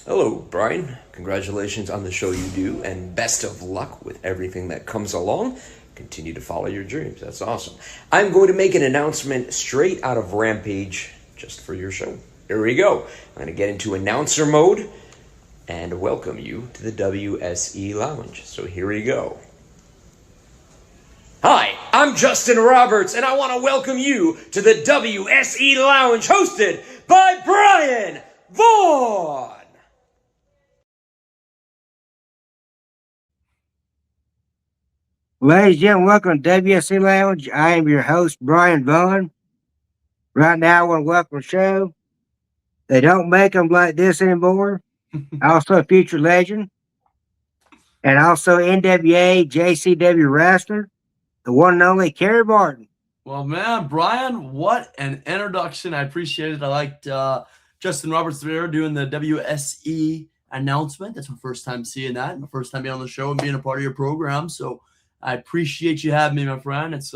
Hello, Brian. Congratulations on the show you do, and best of luck with everything that comes along. Continue to follow your dreams. That's awesome. I'm going to make an announcement straight out of Rampage just for your show. Here we go. I'm going to get into announcer mode and welcome you to the WSE Lounge. So here we go. Hi, I'm Justin Roberts, and I want to welcome you to the WSE Lounge hosted by Brian Vaughn. Ladies and gentlemen, welcome to WSE Lounge. I am your host, Brian Vaughn. Right now, I want to welcome the show. They don't make them like this anymore. Also, a future legend. And also NWA, JCW wrestler, the one and only Kerry Morton. Well, man, Brian, what an introduction. I appreciate it. I liked Justin Roberts there doing the WSE announcement. That's my first time seeing that. My first time being on the show and being a part of your program. So I appreciate you having me, my friend. I think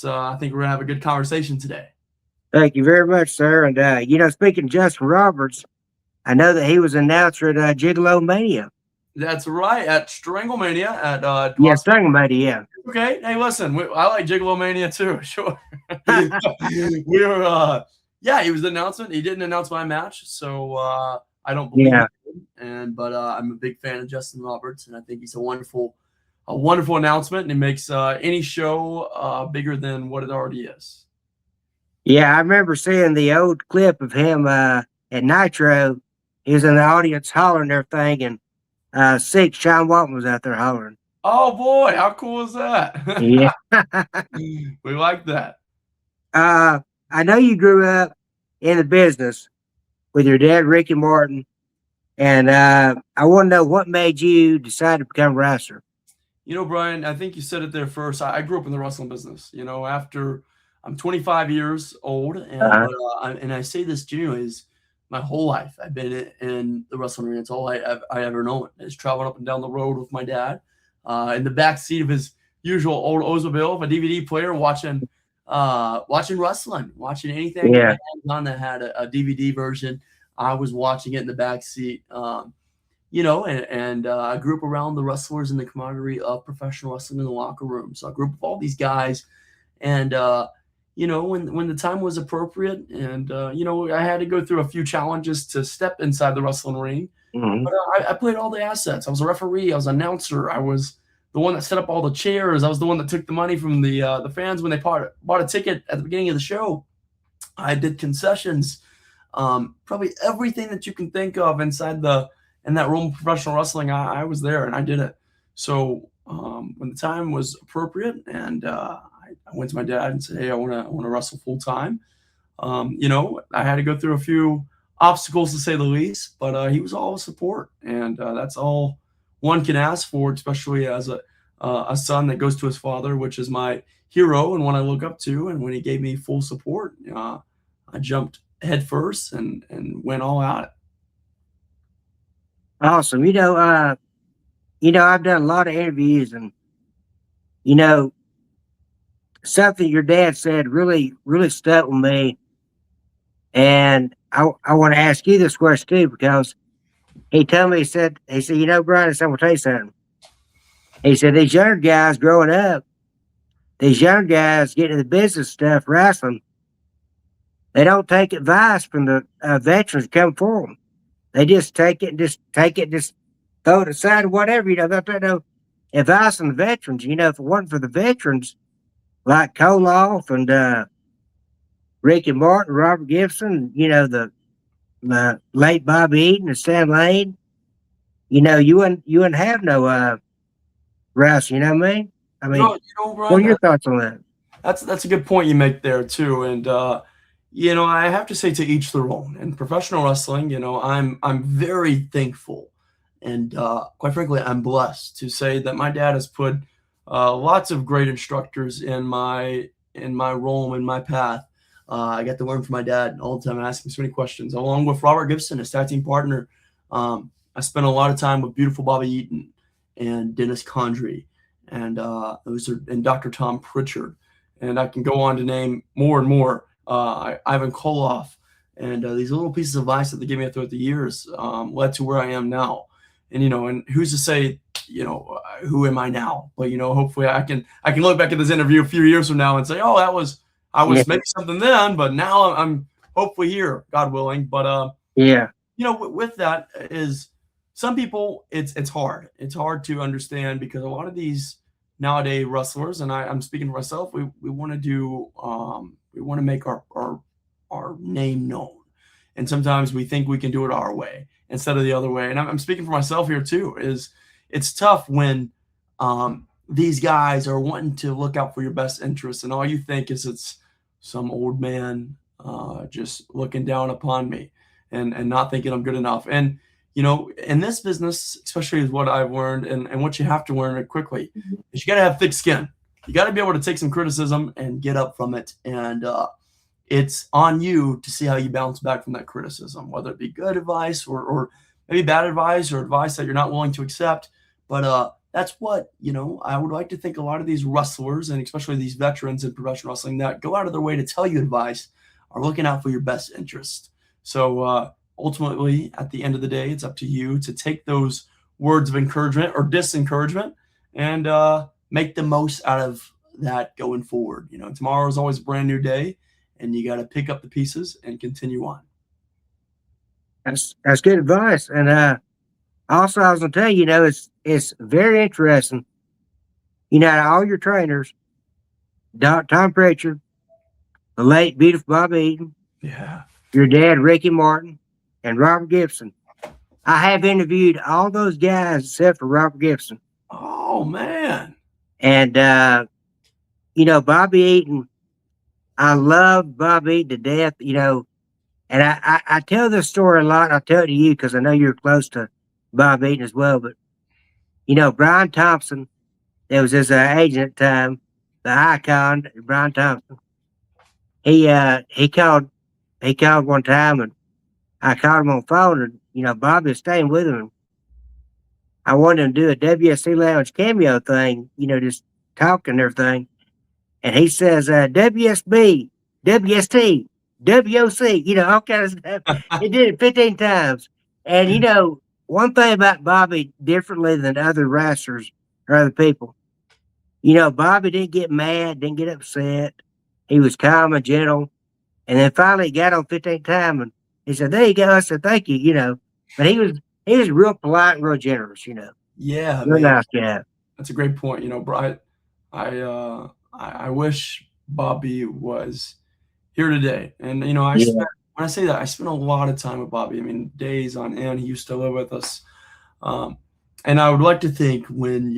we're going to have a good conversation today. Thank you very much, sir. And, speaking of Justin Roberts, I know that he was an announcer at Gigolo Mania. That's right, at Stranglemania. Stranglemania, yeah. Okay, hey, listen, I like Gigolo Mania too, sure. We were, he was the announcement. He didn't announce my match, so I don't believe it. But I'm a big fan of Justin Roberts, and I think he's a wonderful announcement, and it makes any show bigger than what it already is. Yeah, I remember seeing the old clip of him at Nitro. He was in the audience hollering everything, and Sean Walton was out there hollering. Oh boy, how cool is that? Yeah. We like that. I know you grew up in the business with your dad, Ricky Morton, and I want to know what made you decide to become a wrestler. Brian, I think you said it there first. I grew up in the wrestling business. After I'm 25 years old, and I say this genuinely, is my whole life I've been in the wrestling arena. It's all I ever known. I was traveling up and down the road with my dad, in the back seat of his usual old Oldsmobile, a DVD player, watching wrestling, watching anything on that had a DVD version. I was watching it in the back seat. I grew up around the wrestlers and the camaraderie of professional wrestling in the locker room. So I grew up with all these guys, and when the time was appropriate, and I had to go through a few challenges to step inside the wrestling ring. Mm-hmm. But I played all the assets. I was a referee. I was an announcer. I was the one that set up all the chairs. I was the one that took the money from the fans when they bought a ticket at the beginning of the show. I did concessions. Probably everything that you can think of in that realm of professional wrestling, I was there and I did it. So when the time was appropriate, and I went to my dad and said, "Hey, I want to wrestle full time." I had to go through a few obstacles, to say the least, but he was all support, and that's all one can ask for, especially as a son that goes to his father, which is my hero and one I look up to. And when he gave me full support, I jumped head first and went all out. Awesome. I've done a lot of interviews, and something your dad said really, really stuck with me. And I want to ask you this question too, because he told me, he said, Brian, I'm going to tell you something. He said, these younger guys growing up, these young guys getting into the business stuff, wrestling, they don't take advice from the veterans that come for them. They just take it, just throw it aside or whatever. They don't know advice on the veterans. If it wasn't for the veterans, like Koloff and Ricky Martin, Robert Gibson, the late Bobby Eaton and Stan Lane, you wouldn't have no wrestling. You know what I mean? Brian, what are your thoughts on that? That's a good point you make there too, and I have to say, to each their own. In professional wrestling, I'm very thankful, and quite frankly, I'm blessed to say that my dad has put lots of great instructors in my role, in my path. I got to learn from my dad all the time and ask him so many questions, along with Robert Gibson, his tag team partner. I spent a lot of time with beautiful Bobby Eaton and Dennis Condrey and Dr. Tom Pritchard. And I can go on to name more and more. Ivan Koloff, And these little pieces of advice that they gave me throughout the years led to where I am now. And, and who's to say, who am I now? But, hopefully I can look back at this interview a few years from now and say, oh, I was maybe something then, but now I'm hopefully here, God willing. But, with that is some people, it's hard. It's hard to understand because a lot of these nowadays wrestlers, and I'm speaking for myself, we want to do, we want to make our name known. And sometimes we think we can do it our way instead of the other way. And I'm speaking for myself here too, it's tough when these guys are wanting to look out for your best interests and all you think is it's some old man just looking down upon me and not thinking I'm good enough. And, in this business, especially is what I've learned and what you have to learn quickly is you got to have thick skin. You got to be able to take some criticism and get up from it. And it's on you to see how you bounce back from that criticism, whether it be good advice or maybe bad advice or advice that you're not willing to accept. But that's what, I would like to think a lot of these wrestlers and especially these veterans in professional wrestling that go out of their way to tell you advice are looking out for your best interest. So ultimately, at the end of the day, it's up to you to take those words of encouragement or disencouragement and make the most out of that going forward. Tomorrow is always a brand new day. And you got to pick up the pieces and continue on. That's good advice. And also, I was going to tell you, it's very interesting. All your trainers, Tom Pritchard, the late beautiful Bob Eaton, your dad Ricky Morton, and Robert Gibson. I have interviewed all those guys except for Robert Gibson. Oh man! And Bobby Eaton. I love Bob Eaton to death, and I tell this story a lot. I tell it to you because I know you're close to Bob Eaton as well. But, Brian Thompson, that was his agent at the time, the icon, Brian Thompson. He called one time and I called him on the phone and, Bobby was staying with him. I wanted him to do a WSE Lounge cameo thing, just talking and everything. And he says, WSB, WST, WOC, all kinds of stuff. He did it 15 times. And, one thing about Bobby differently than other wrestlers or other people, Bobby didn't get mad, didn't get upset. He was calm and gentle. And then finally he got on 15th time and he said, there you go. I said, thank you, But he was real polite and real generous, Yeah. Real nice guy. That's a great point. Brian, I wish Bobby was here today. And, when I say that, I spent a lot of time with Bobby. I mean, days on end. He used to live with us. And I would like to think when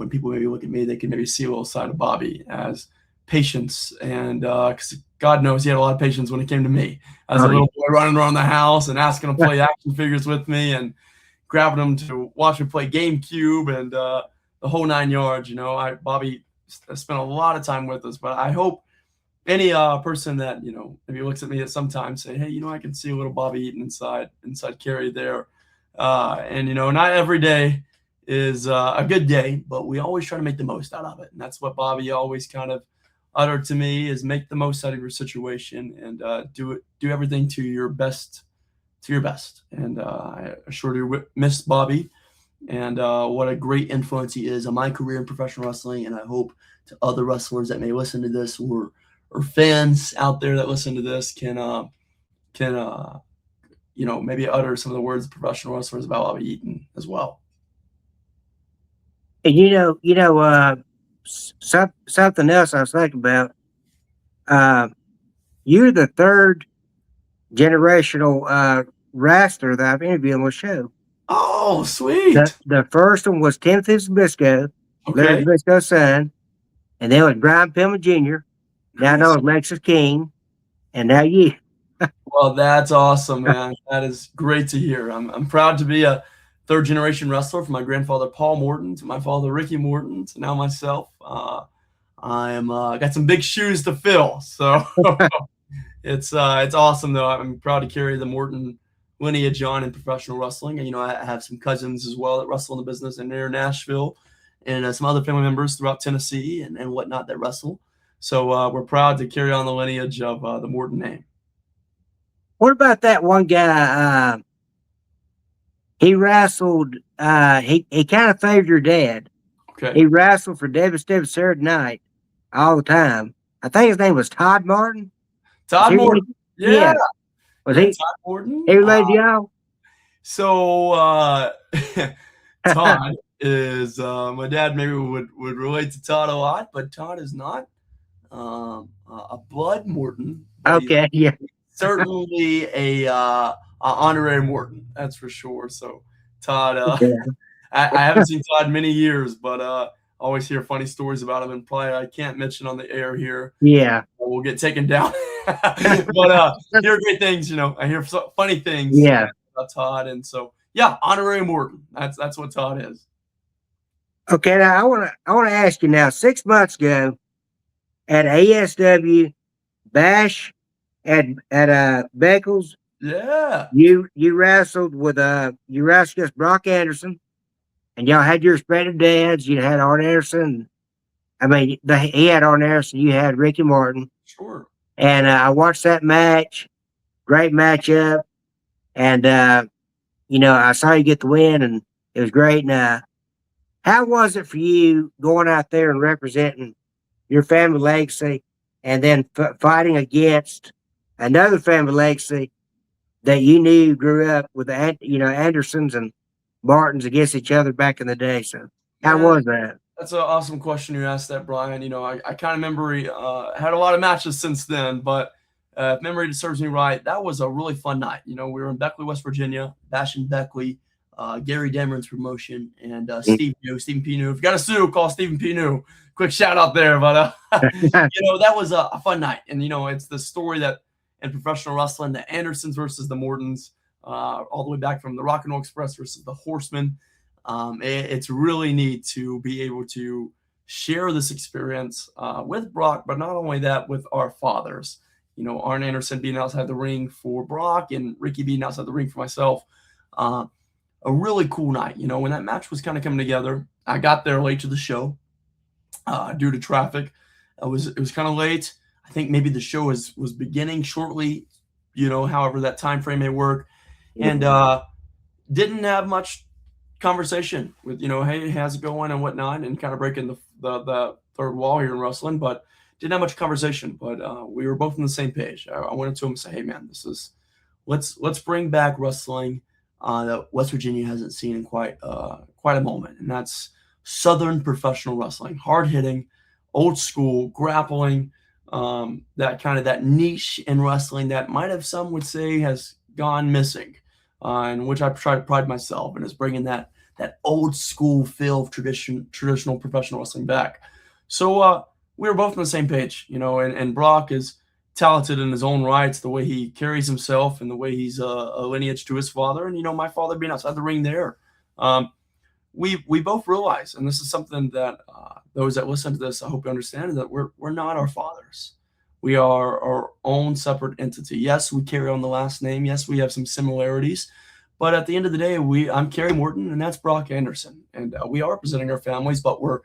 people maybe look at me, they can maybe see a little side of Bobby as patience. And because God knows he had a lot of patience when it came to me as a little boy running around the house and asking him to play action figures with me and grabbing him to watch me play GameCube and the whole 9 yards. Bobby spent a lot of time with us, but I hope any person that maybe looks at me at some time say, hey, I can see a little Bobby Eaton inside Kerry there, and not every day is a good day, but we always try to make the most out of it, and that's what Bobby always kind of uttered to me is make the most out of your situation and do everything to your best, and I sure do miss Bobby. And what a great influence he is on my career in professional wrestling. And I hope to other wrestlers that may listen to this or fans out there that listen to this can maybe utter some of the words of professional wrestlers about Bobby Eaton as well. And something else I was thinking about. You're the third generational wrestler that I've interviewed on the show. Oh, sweet. The first one was Timothy Zabisco, Larry Zabisco's son, and then it was Brian Pillman Jr., now known as Lexus King, and now you. Well, that's awesome, man. That is great to hear. I'm proud to be a third generation wrestler from my grandfather Paul Morton to my father Ricky Morton to now myself. I am got some big shoes to fill, so it's awesome though. I'm proud to carry the Morton lineage on in professional wrestling, and I have some cousins as well that wrestle in the business in near Nashville, and some other family members throughout Tennessee and whatnot that wrestle. So we're proud to carry on the lineage of the Morton name. What about that one guy? He wrestled. He kind of favored your dad. Okay. He wrestled for WSE Saturday night all the time. I think his name was Todd Martin. Todd Morton. Yeah. Yeah. Was Yeah, he? Todd Morton. He related to y'all? So Todd is my dad maybe would relate to Todd a lot, but Todd is not a blood Morton. But he's Okay. Yeah. certainly a honorary Morton, that's for sure. So Todd, Okay. I haven't seen Todd in many years, but always hear funny stories about him, and probably I can't mention on the air here. Yeah. We'll get taken down. But hear great things, I hear funny things Yeah. about Todd, and so yeah, honorary Morton. That's what Todd is. Okay. Now I wanna ask you now. 6 months ago at ASW Bash at Beckles, Yeah. you wrestled against Brock Anderson, and y'all had your respective dads. You had Arn Anderson. I mean, he had Arn Anderson. You had Ricky Morton. Sure. And I watched that match. Great matchup. And I saw you get the win, and it was great. And how was it for you going out there and representing your family legacy, and then fighting against another family legacy that you knew grew up with Andersons and Martins against each other back in the day? So how was that? That's an awesome question you asked that, Brian. I kind of remember had a lot of matches since then, but if memory serves me right, that was a really fun night. We were in Beckley, West Virginia, Bastion Beckley, Gary Dameron's promotion, and Stephen P. New. If you got a sue, call Stephen P. New. Quick shout out there. But, that was a fun night. And, it's the story that in professional wrestling, the Andersons versus the Mortons, all the way back from the Rock and Roll Express versus the Horsemen. It's really neat to be able to share this experience with Brock, but not only that, with our fathers. Arn Anderson being outside the ring for Brock and Ricky being outside the ring for myself. A really cool night. When that match was kind of coming together, I got there late to the show due to traffic. It was kind of late. I think maybe the show was beginning shortly, however that time frame may work, and didn't have much conversation with, hey, how's it going and whatnot, and kind of breaking the third wall here in wrestling, but didn't have much conversation. But we were both on the same page. I went to him and said, hey man, let's bring back wrestling that West Virginia hasn't seen in quite a moment, and that's Southern professional wrestling, hard hitting, old school grappling, that niche in wrestling that might have, some would say, has gone missing. In which I try to pride myself in, is bringing that old school feel of traditional professional wrestling back. So we were both on the same page, and Brock is talented in his own rights, the way he carries himself and the way he's a lineage to his father. And, my father being outside the ring there, we both realize, and this is something that those that listen to this, I hope you understand, that we're not our fathers. We are our own separate entity. Yes, we carry on the last name. Yes, we have some similarities. But at the end of the day, I'm Kerry Morton, and that's Brock Anderson. And we are representing our families, but we're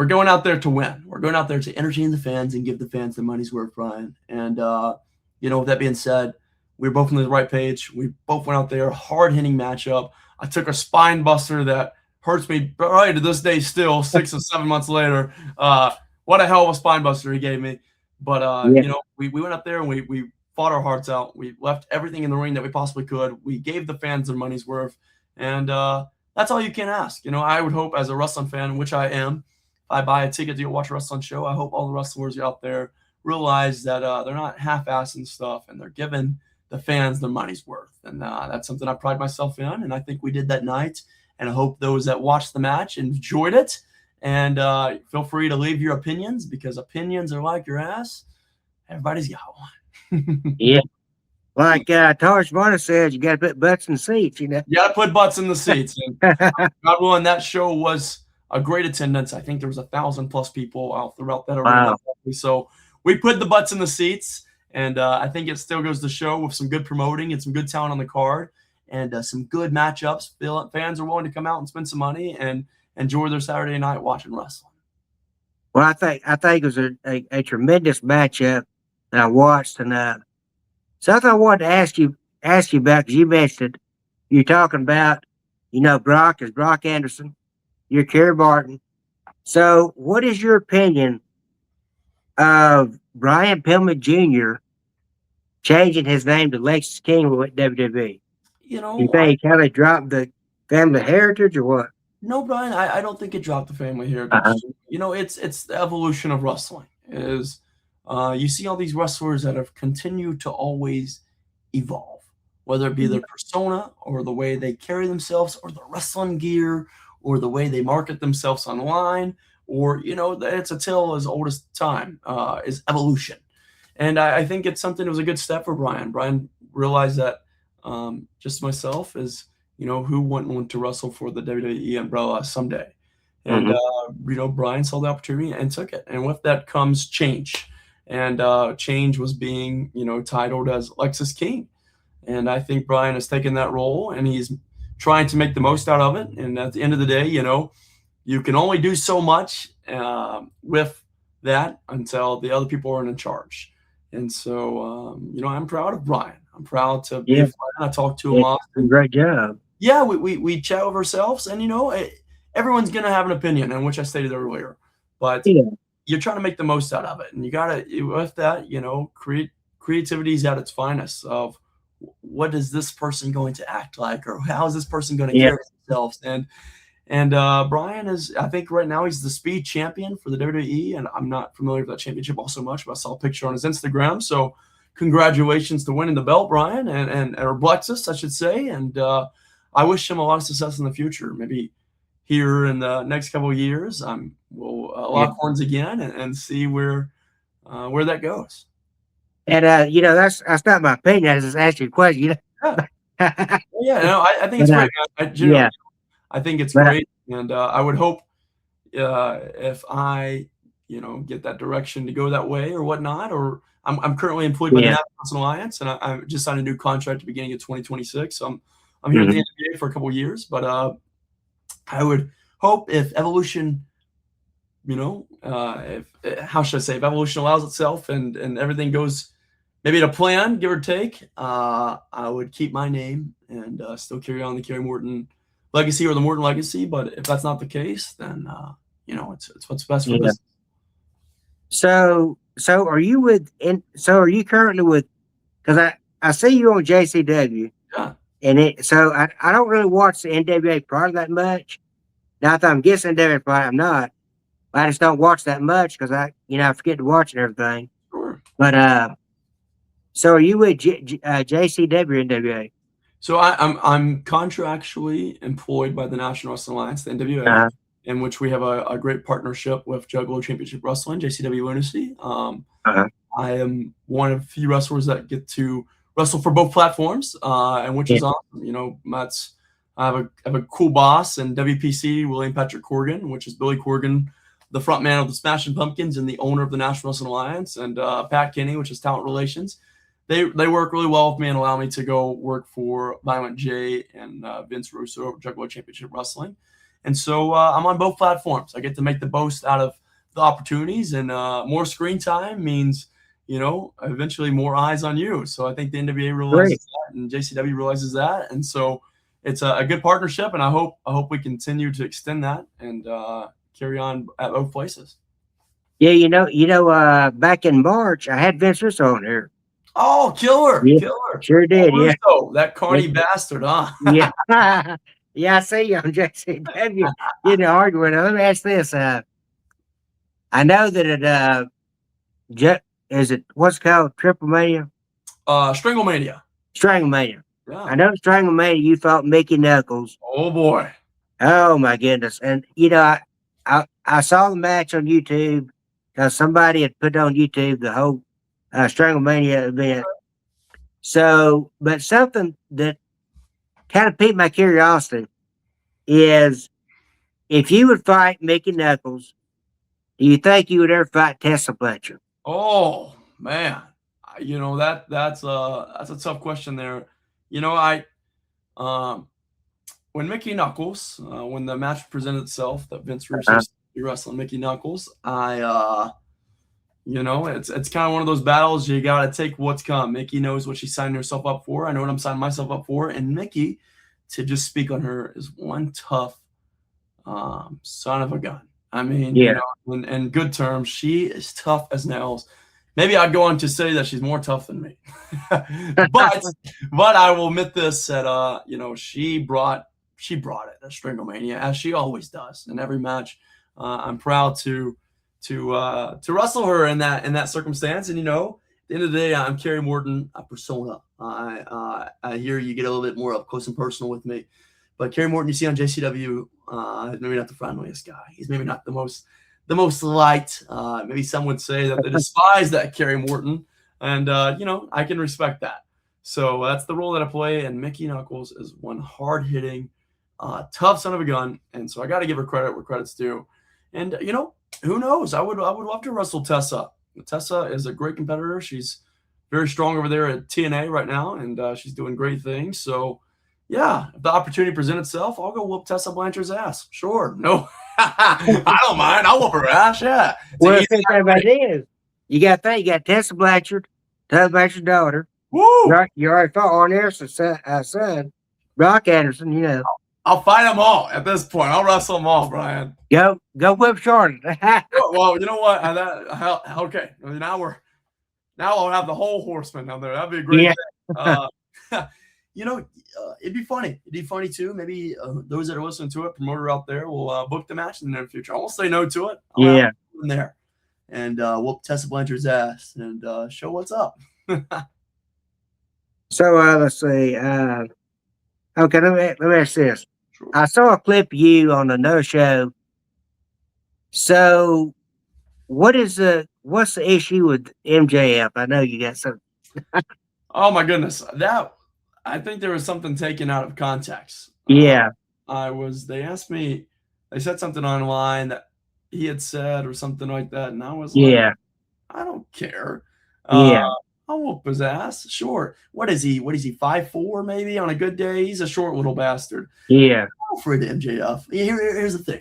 going out there to win. We're going out there to entertain the fans and give the fans their money's worth, Brian. And, with that being said, we were both on the right page. We both went out there, hard-hitting matchup. I took a spine buster that hurts me right to this day still, 6 or 7 months later. What a hell of a spine buster he gave me. But, we went up there and we fought our hearts out. We left everything in the ring that we possibly could. We gave the fans their money's worth. And that's all you can ask. I would hope, as a wrestling fan, which I am, if I buy a ticket to go watch a wrestling show, I hope all the wrestlers out there realize that they're not half-assing stuff, and they're giving the fans their money's worth. And that's something I pride myself in, and I think we did that night. And I hope those that watched the match enjoyed it. And feel free to leave your opinions, because opinions are like your ass. Everybody's got one. Yeah. Like Taj Bonner says, you got to put butts in seats, You got to put butts in the seats. And God willing, that show was a great attendance. I think there was 1,000+ people out throughout that arena. Wow. So we put the butts in the seats. And I think it still goes to show, with some good promoting and some good talent on the card and some good matchups, fans are willing to come out and spend some money and enjoy their Saturday night watching wrestling. Well, I think it was a tremendous matchup that I watched, and something I wanted to ask you about, because you mentioned you're talking about, Brock is Brock Anderson. You're Kerry Morton. So, what is your opinion of Brian Pillman Jr. changing his name to Lexus King with WWE? You You know, think he kind of dropped the family heritage or what? no, Brian, I don't think it dropped the family Uh-huh. heritage. It's the evolution of wrestling. You see all these wrestlers that have continued to always evolve, whether it be their persona or the way they carry themselves or the wrestling gear or the way they market themselves online, or it's a tale as old as time, is evolution. And I think it's something that was a good step for Brian. Brian realized that, just myself is, who wouldn't want to wrestle for the WWE umbrella someday? And, Brian saw the opportunity and took it. And with that comes change. And change was being, titled as Lexus King. And I think Brian has taken that role and he's trying to make the most out of it. And at the end of the day, you can only do so much with that until the other people are in charge. And so, I'm proud of Brian. I'm proud to be a friend. I talk to him often. Great job. Yeah, we chat with ourselves, and everyone's gonna have an opinion, and which I stated earlier. But you're trying to make the most out of it, and you gotta with that, creativity is at its finest. Of what is this person going to act like, or how is this person going to carry themselves? And Brian is, I think right now he's the speed champion for the WWE, and I'm not familiar with that championship all so much, but I saw a picture on his Instagram. So congratulations to winning the belt, Brian, or Blexus, I should say. And I wish him a lot of success in the future. Maybe here in the next couple of years, we'll lock horns again and see where that goes. And that's not my opinion. I just asked you a question. I think it's great. I think it's great, and I would hope if I, get that direction to go that way or whatnot. Or I'm currently employed by the National Alliance, and I just signed a new contract at the beginning of 2026. So I'm here at the NWA for a couple of years, but I would hope if evolution, if evolution allows itself and everything goes maybe to plan, give or take, I would keep my name and still carry on the Kerry Morton legacy or the Morton legacy. But if that's not the case, then it's what's best for business. So are you currently with? Because I see you on JCW. Yeah. And I don't really watch the NWA product that much. Now, if I'm guessing NWA product, I'm not. I just don't watch that much because I forget to watch and everything. Sure. But so are you with JCW NWA? So I'm contractually employed by the National Wrestling Alliance, the NWA, in which we have a great partnership with Juggalo Championship Wrestling, JCW Lunacy. I am one of a few wrestlers that get to wrestle for both platforms, and which is awesome. I have a cool boss in WPC, William Patrick Corgan, which is Billy Corgan, the front man of the Smashing Pumpkins and the owner of the National Wrestling Alliance, and Pat Kinney, which is talent relations. They work really well with me and allow me to go work for Violent J and Vince Russo over Juggalo Championship Wrestling. And so I'm on both platforms. I get to make the most out of the opportunities, and more screen time means, eventually more eyes on you. So I think the NWA realizes that, and JCW realizes that. And so it's a good partnership, and I hope we continue to extend that and carry on at both places. Yeah, back in March, I had Vince Russo on here. Oh, killer. Sure did, Russo, that carny bastard, huh? Yeah. Yeah, I see you on JCW getting arguing. Let me ask this. I know that is it what's it called? Triple Mania? Stranglemania. Stranglemania. Yeah. I know Stranglemania, you fought Mickey Knuckles. Oh boy. Oh my goodness. And I saw the match on YouTube because somebody had put on YouTube the whole Stranglemania event. So, but something that kind of piqued my curiosity is if you would fight Mickey Knuckles, do you think you would ever fight Tessa Fletcher? Oh man, that's a tough question there. When Mickey Knuckles, when the match presented itself that Vince Russo be wrestling Mickey Knuckles, I You know, it's kind of one of those battles you got to take what's come. Mickey knows what she's signing herself up for. I know what I'm signing myself up for. And Mickey, to just speak on her, is one tough son of a gun. I mean, Yeah. in good terms, she is tough as nails. Maybe I'd go on to say that she's more tough than me. but I will admit this, that she brought it, a Stringomania, as she always does in every match. I'm proud to wrestle her in that circumstance. And at the end of the day, I'm Kerry Morton, a persona. I hear you get a little bit more up close and personal with me. But Kerry Morton, you see on JCW, maybe not the friendliest guy. He's maybe not the most liked. Maybe some would say that they despise that Kerry Morton, and I can respect that. So that's the role that I play. And Mickey Knuckles is one hard-hitting, tough son of a gun, and so I got to give her credit where credit's due. And who knows? I would love to wrestle Tessa. Tessa is a great competitor. She's very strong over there at TNA right now, and she's doing great things. So, yeah, if the opportunity presents itself, I'll go whoop Tessa Blanchard's ass. Sure. No, I don't mind. I'll whoop her ass, yeah. Well, the thing about it is, you got Tessa Blanchard, Tessa Blanchard's daughter. Woo! You already fought Arn Anderson's son, Brock Anderson, I'll fight them all at this point. I'll wrestle them all, Brian. Go whip Charlotte. Well, you know what? Okay. Now I'll have the whole horseman down there. That'd be a great thing. It'd be funny. It'd be funny too. Maybe those that are listening to it, promoter out there, will book the match in the near future. I won't say no to it. I'll have it in there and whoop Tessa Blanchard's ass and show what's up. So let's see. Okay, let me ask this. Sure. I saw a clip of you on another show. So, what's the issue with MJF? I know you got some. Oh my goodness, I think there was something taken out of context. Yeah. They asked me, they said something online that he had said or something like that, and I was like, I don't care. I'll whoop his ass. Sure. What is he? 5'4" maybe on a good day? He's a short little bastard. Yeah. I'm afraid of MJF. Here's the thing.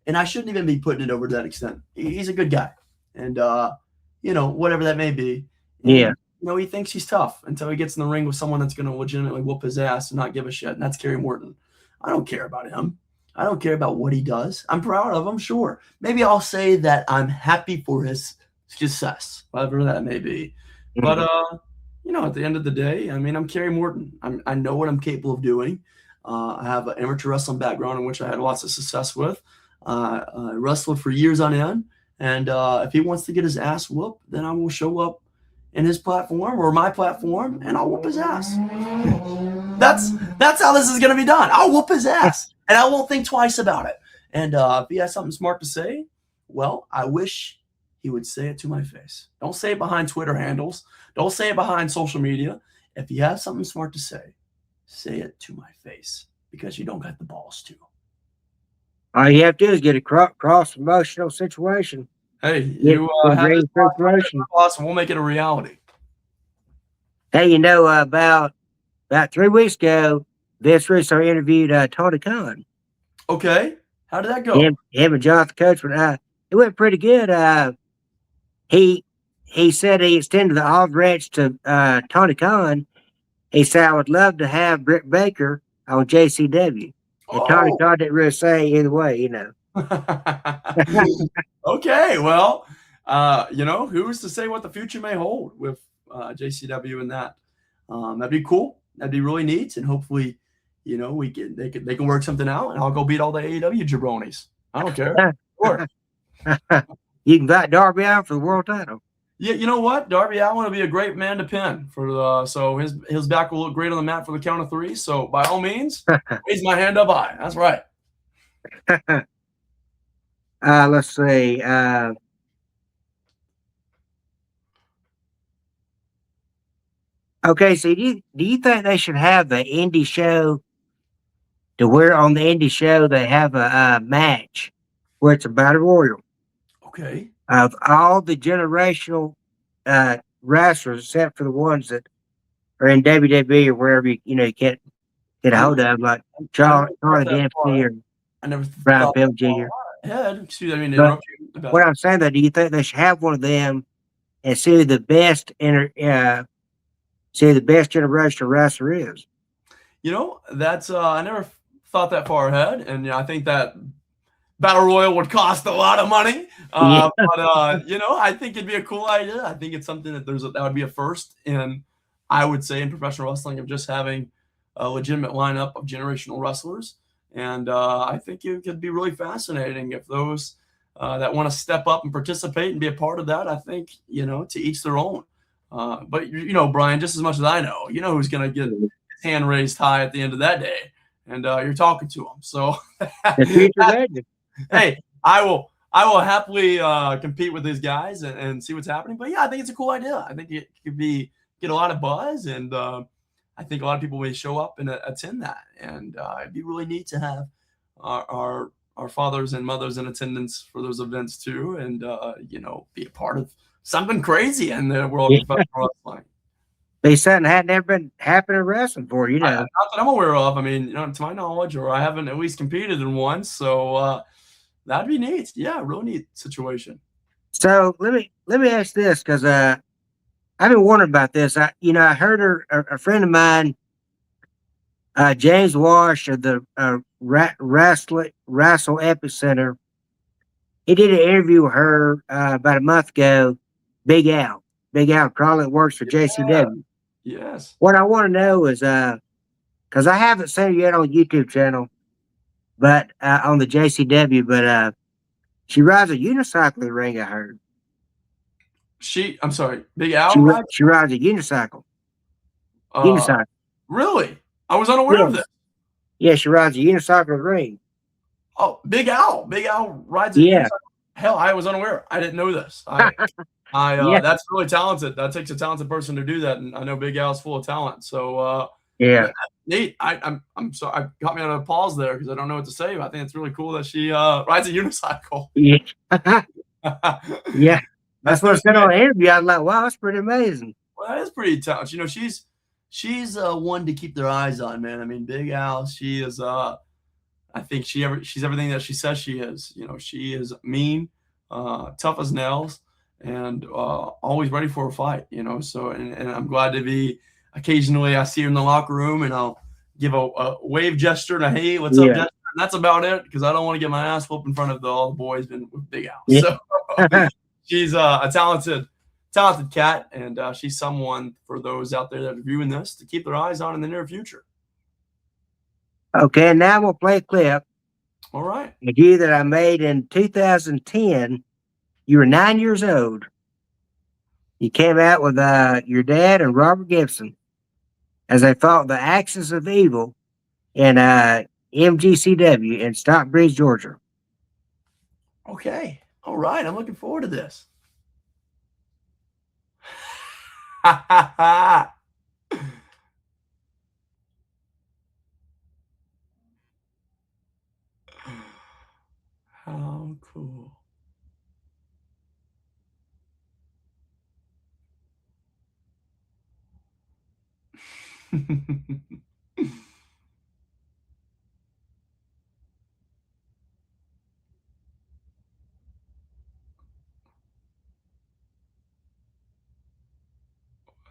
And I shouldn't even be putting it over to that extent. He's a good guy. And, whatever that may be. And, he thinks he's tough until he gets in the ring with someone that's going to legitimately whoop his ass and not give a shit. And that's Kerry Morton. I don't care about him. I don't care about what he does. I'm proud of him, sure. Maybe I'll say that I'm happy for his success, whatever that may be. But, at the end of the day, I mean, I'm Kerry Morton. I know what I'm capable of doing. I have an amateur wrestling background in which I had lots of success with. I wrestled for years on end. And if he wants to get his ass whooped, then I will show up in his platform or my platform, and I'll whoop his ass. That's how this is going to be done. I'll whoop his ass, and I won't think twice about it. And if he has something smart to say, well, I wish he would say it to my face. Don't say it behind Twitter handles. Don't say it behind social media. If you have something smart to say it to my face, because you don't got the balls to. All you have to do is get a cross-promotional situation. Hey, you have this awesome. We'll make it a reality. Hey, about 3 weeks ago, Vince Russo interviewed Tony Khan. Okay, how did that go? Him and Jonathan Coachman. It went pretty good. He said he extended the olive branch to Tony Khan. He said, I would love to have Britt Baker on JCW. And Tony Khan didn't really say either way, Okay, well, who's to say what the future may hold with JCW and that? That'd be cool. That'd be really neat, and hopefully, they can work something out, and I'll go beat all the AEW jabronis. I don't care. Sure. You can invite Darby out for the world title. Yeah, you know what? Darby Allin will be a great man to pin so his back will look great on the mat for the count of 3. So by all means, raise my hand up high. That's right. Let's see. Okay, so do you think they should have the indie show to where on the indie show they have a match where it's a battle royal? Okay. Of all the generational wrestlers, except for the ones that are in WWE or wherever you can't get a hold of them, like Charlie Dempsey or Brian Pillman Jr. Excuse me, what I'm saying, though, do you think they should have one of them and see who the best see who the best generational wrestler is. That's I never thought that far ahead, and I think that battle royal would cost a lot of money. Yeah. I think it'd be a cool idea. I think it's something that that would be a first in, I would say, in professional wrestling, of just having a legitimate lineup of generational wrestlers. And I think it could be really fascinating if those that want to step up and participate and be a part of that. I think, to each their own. But Brian, just as much as I know, who's going to get his hand raised high at the end of that day, and you're talking to him. So The future legend. hey, I will happily compete with these guys and see what's happening. But yeah, I think it's a cool idea. I think it could get a lot of buzz, and I think a lot of people may show up and attend that. And it'd be really neat to have our fathers and mothers in attendance for those events too, and be a part of something crazy in the world of professional wrestling. Be something had never been happening in wrestling before, Not that I'm aware of. I mean, to my knowledge, or I haven't at least competed in one. So that'd be neat. Yeah, real neat situation. So let me ask this, because I've been wondering about this. I heard a friend of mine, James Wash of the Wrestle Epicenter. He did an interview with her about a month ago. Big Al Crawley, works for JCW. Yes. What I want to know is, because I haven't seen her yet on YouTube channel, but on the JCW, but she rides a unicycle in the ring. I heard. I'm sorry, Big Al. She rides a unicycle. Really? I was unaware of this. Yeah, she rides a unicycle in the ring. Oh, Big Al rides a unicycle. Hell, I was unaware. I didn't know this. That's really talented. That takes a talented person to do that, and I know Big Al's full of talent. So neat. I'm sorry, I got me on a pause there because I don't know what to say. But I think it's really cool that she rides a unicycle. Yeah. Yeah. That's what I said on the interview. I was like, wow, that's pretty amazing. Well, that is pretty talented. She's one to keep their eyes on, man. I mean, Big Al, she is I think she's everything that she says she is. She is mean, tough as nails, and always ready for a fight. So and I'm glad to be. Occasionally, I see her in the locker room, and I'll give a wave gesture and a hey, what's up, gesture. And that's about it, because I don't want to get my ass whooped in front of all the boys with Big Al. Yeah. So she's a talented cat, and she's someone for those out there that are viewing this to keep their eyes on in the near future. Okay, now we'll play a clip. All right. A video that I made in 2010. You were 9 years old. You came out with your dad and Robert Gibson as they fought the Axis of Evil in MGCW in Stockbridge, Georgia. Okay. All right. I'm looking forward to this. How cool.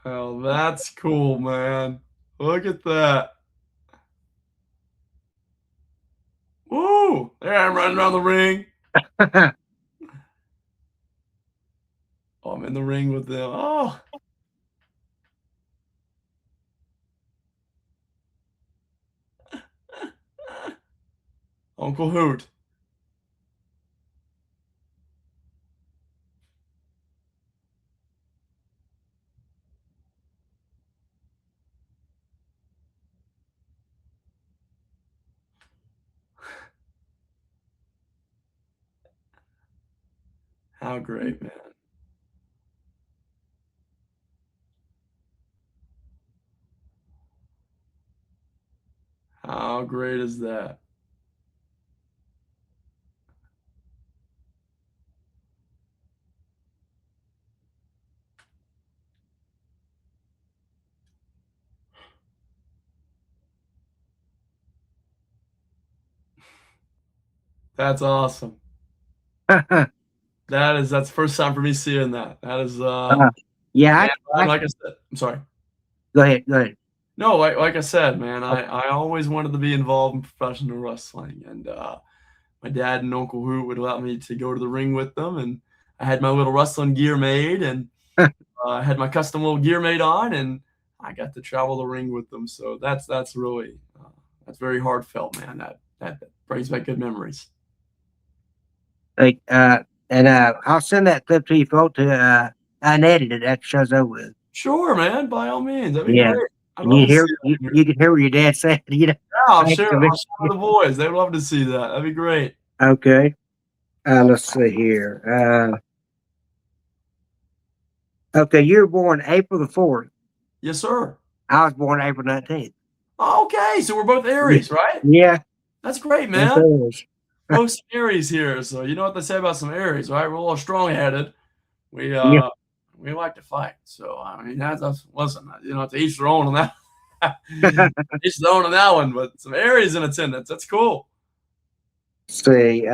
Well, that's cool, man. Look at that. Woo! There I'm running around the ring. Oh, I'm in the ring with them. Oh. Uncle Hoot. How great, man. How great is that? That's awesome. That's the first time for me seeing that. That is Yeah, man, like I said, I'm sorry. go ahead. Go ahead. No, like I said, man, I always wanted to be involved in professional wrestling, and my dad and Uncle Hoot would allow me to go to the ring with them, and I had my little wrestling gear made, and I had my custom little gear made on, and I got to travel the ring with them. So that's really that's very heartfelt, man. That brings back good memories. Like, I'll send that clip to you, folks, to unedited after the show's over with. Sure, man. By all means, that'd be Yeah. great. I'd And love you to hear see you, that. you can hear what your dad said, Yeah, I'll Thanks, share. so I'll share with the boys. They'd love to see that. That'd be great. Okay. Let's see here. Okay, you were born April the 4th. Yes, sir. I was born April 19th. Okay, so we're both Aries, right? Yeah. That's great, That's man. Aries. Both some Aries here. So you know what they say about some Aries, right? We're a little strong-headed. We Yeah. we like to fight. So I mean that's listen, you know, to each their own on that. Each their own on that one, but some Aries in attendance. That's cool. See.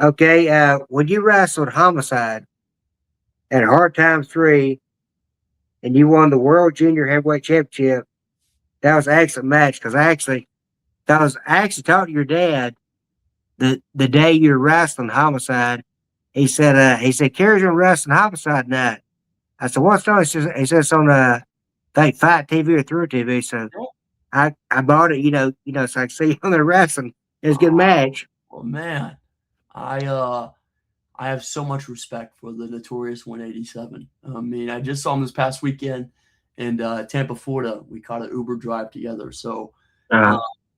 Okay. When you wrestled Homicide at Hard Times 3 and you won the World Junior Heavyweight Championship, that was an excellent match because I actually talked to your dad the day you were wrestling Homicide. He said Kerry's gonna wrestle Homicide night. I said, what's on? He says it's on I think Fight TV or Through TV. So I bought it, so I could see you on the wrestling. It was a good match. Oh man. I have so much respect for the Notorious 187. I mean, I just saw him this past weekend in Tampa, Florida. We caught an Uber drive together. So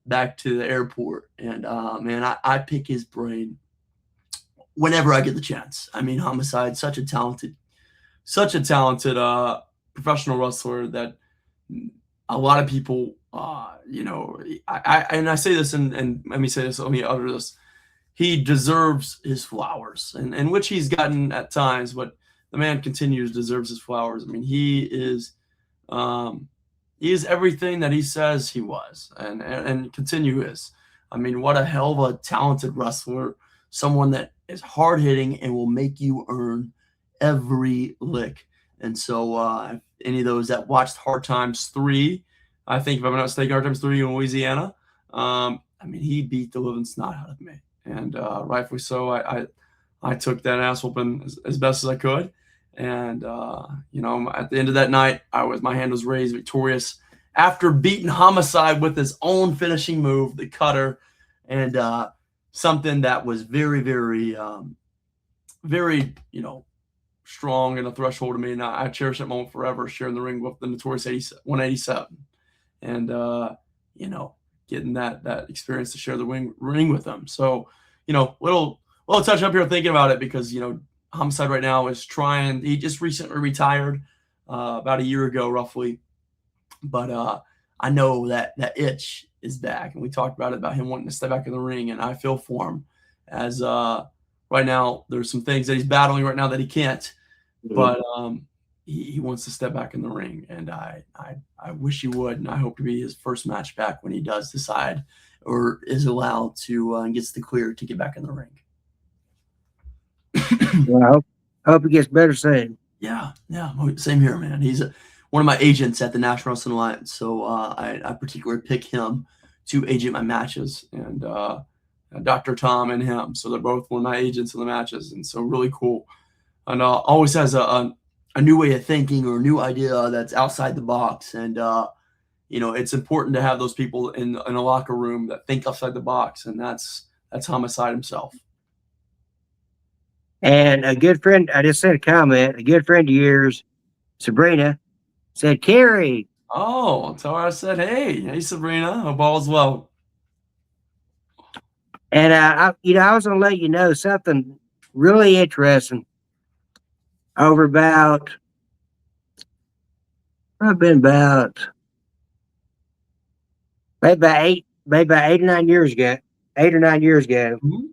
back to the airport. And man, I pick his brain whenever I get the chance. I mean, Homicide, such a talented professional wrestler that a lot of people, I say this and let me say this, let me utter this. He deserves his flowers, and which he's gotten at times, but the man deserves his flowers. I mean, he is everything that he says he was, and continue is. I mean, what a hell of a talented wrestler, someone that is hard hitting and will make you earn every lick. And so, any of those that watched Hard Times 3, I think if I'm not mistaken, Hard Times 3 in Louisiana, I mean, he beat the living snot out of me. And rightfully so. I took that ass whooping as best as I could, and at the end of that night, my hand was raised, victorious after beating Homicide with his own finishing move, the cutter, and something that was very, very, very strong and a threshold to me. And I cherish that moment forever, sharing the ring with the Notorious 187, and getting that experience to share the ring with them. So, little touch up here thinking about it because, Homicide right now is he just recently retired about a year ago, roughly. But I know that itch is back. And we talked about him wanting to step back in the ring. And I feel for him as right now, there's some things that he's battling right now that he can't. But he wants to step back in the ring, and I wish he would, and I hope to be his first match back when he does decide or is allowed to and gets the clear to get back in the ring. Well, I hope he gets better soon. Yeah, same here, man. He's one of my agents at the National Wrestling Alliance, so I particularly pick him to agent my matches, and Dr. Tom and him, so they're both one of my agents in the matches, and so really cool. And always has a new way of thinking or a new idea that's outside the box. And, it's important to have those people in a locker room that think outside the box. And that's Homicide himself. And a good friend, I just sent a comment, a good friend of yours, Sabrina, said, Kerry. Oh, so I said, hey, Sabrina, hope all is well. And, I was going to let you know something really interesting. Over about, maybe about 8 or 9 years ago, Mm-hmm.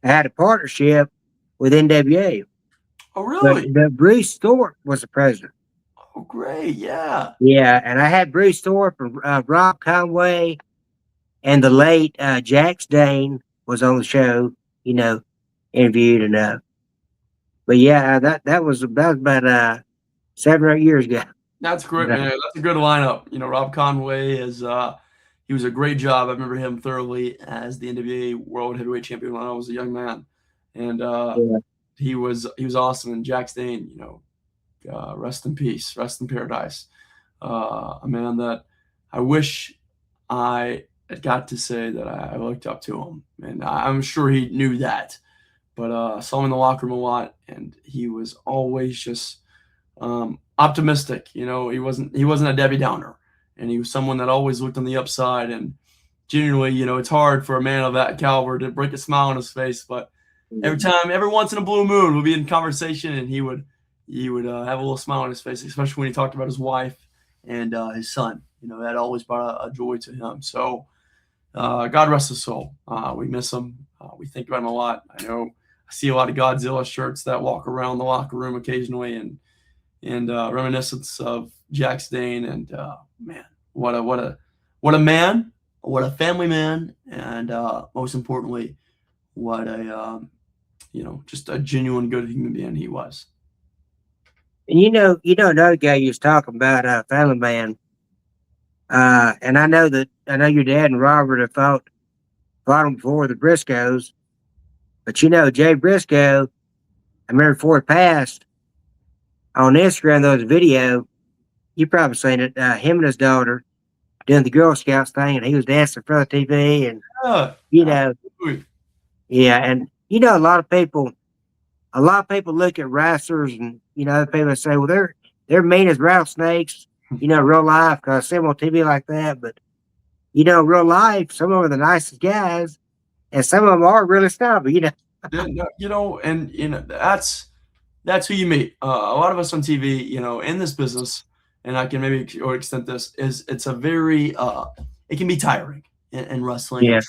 I had a partnership with NWA. Oh, really? But Bruce Thorpe was the president. Oh, great. Yeah. Yeah. And I had Bruce Thorpe and Rob Conway and the late Jax Dane was on the show, interviewed, and but yeah, that was about 7 or 8 years ago. That's great, man. That's a good lineup. Rob Conway he was a great job. I remember him thoroughly as the NWA World Heavyweight Champion when I was a young man, and Yeah. he was awesome. And Jack Stane, rest in peace, rest in paradise. A man that I wish I had got to say that I looked up to him, and I'm sure he knew that. But I saw him in the locker room a lot, and he was always just optimistic. He wasn't a Debbie Downer, and he was someone that always looked on the upside. And genuinely, it's hard for a man of that caliber to break a smile on his face. But every once in a blue moon, we'll be in conversation, and he would have a little smile on his face, especially when he talked about his wife and his son. That always brought a joy to him. So God rest his soul. We miss him. We think about him a lot. I know I see a lot of Godzilla shirts that walk around the locker room occasionally, and reminiscence of Jack Stane. And man, what a man, what a family man, and most importantly, what a just a genuine good human being he was. And another guy you was talking about, family man. And I know your dad and Robert have fought him before, the Briscoes. But Jay Briscoe, I remember before he passed, on Instagram there was a video, you probably seen it, him and his daughter doing the Girl Scouts thing, and he was dancing in front of the TV, and Absolutely. yeah, and a lot of people look at wrestlers, and other people say, well, they're mean as rattlesnakes, real life, because I see them on TV like that. But real life, some of them are the nicest guys, and some of them are really snobby. That's who you meet. A lot of us on TV, in this business, and I can maybe extend this, is it's a very it can be tiring in wrestling, Yeah.